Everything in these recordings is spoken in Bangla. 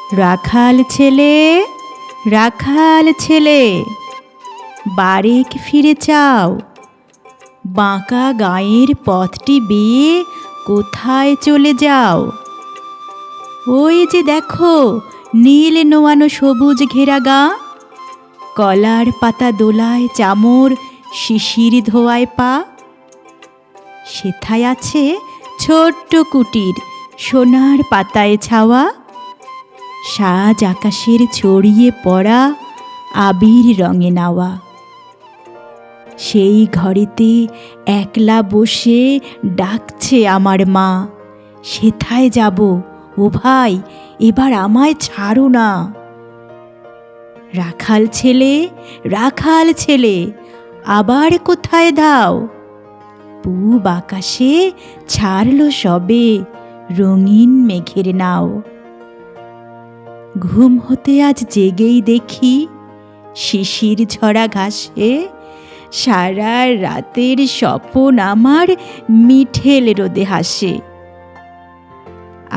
রাখাল ছেলে, রাখাল ছেলে, বারেক ফিরে চাও। বাঁকা গাঁয়ের পথটি বেয়ে কোথায় চলে যাও? ওই যে দেখো নীল নোয়ানো সবুজ ঘেরা গা, কলার পাতা দোলায় চামর, শিশির ধোয়ায় পা। সেথায় আছে ছোট্ট কুটির, সোনার পাতায় ছাওয়া, সাজ আকাশের ছড়িয়ে পড়া আবির রঙে নাওয়া। সেই ঘরেতে একলা বসে ডাকছে আমার মা, সেথায় যাব ও ভাই, এবার আমায় ছাড়ো না। রাখাল ছেলে, রাখাল ছেলে, আবার কোথায় দাও? পূব আকাশে ছাড়লো সবে রঙিন মেঘের নাও। ঘুম হতে আজ জেগেই দেখি শিশির ঝরা ঘাসে সারা রাতের স্বপন আমার মিঠেল রোদে হাসে।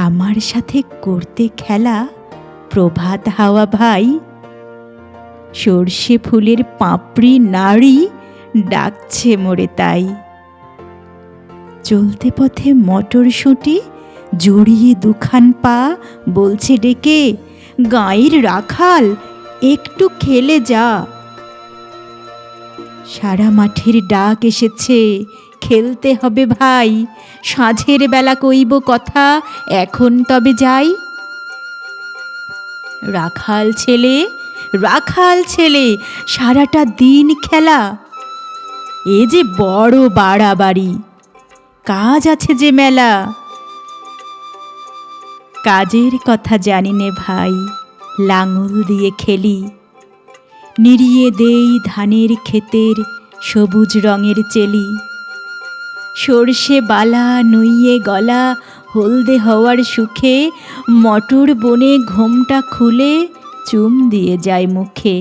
আমার সাথে করতে খেলা প্রভাত হাওয়া ভাই, সর্ষে ফুলের পাপড়ি নাড়ি ডাকছে মোরে তাই। চলতে পথে মটরশুঁটি জড়িয়ে দুখান পা বলছে ডেকে, গাঁয়ের রাখাল একটু খেলে যা। সারা মাঠের ডাক এসেছে, খেলতে হবে ভাই, সাঁঝের বেলা কইব কথা, এখন তবে যাই। রাখাল ছেলে, রাখাল ছেলে, সারাটা দিন খেলা, এ যে বড় বাড়াবাড়ি, কাজ আছে যে মেলা। কাজের কথা জানি নে ভাই, লাঙল দিয়ে খেলি, নিড়িয়ে দেই ধানের ক্ষেতের সবুজ রঙের চেলি। সর্ষে বালা নুইয়ে গলা হলদে হওয়ার সুখে মটর বনে ঘোমটা খুলে চুম দিয়ে যায় মুখে।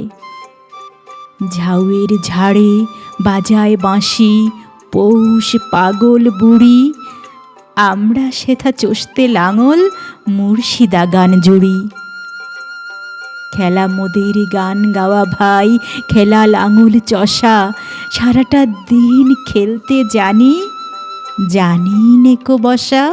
ঝাউয়ের ঝাড়ে বাজায় বাঁশি পৌষ পাগল বুড়ি, আমরা সেথা চষতে লাঙল মুর্শিদা গান জুড়ি। খেলা মোদের গান গাওয়া ভাই, খেলা লাঙল চষা, সারাটা দিন খেলতে জানি, জানি নেকো বসা।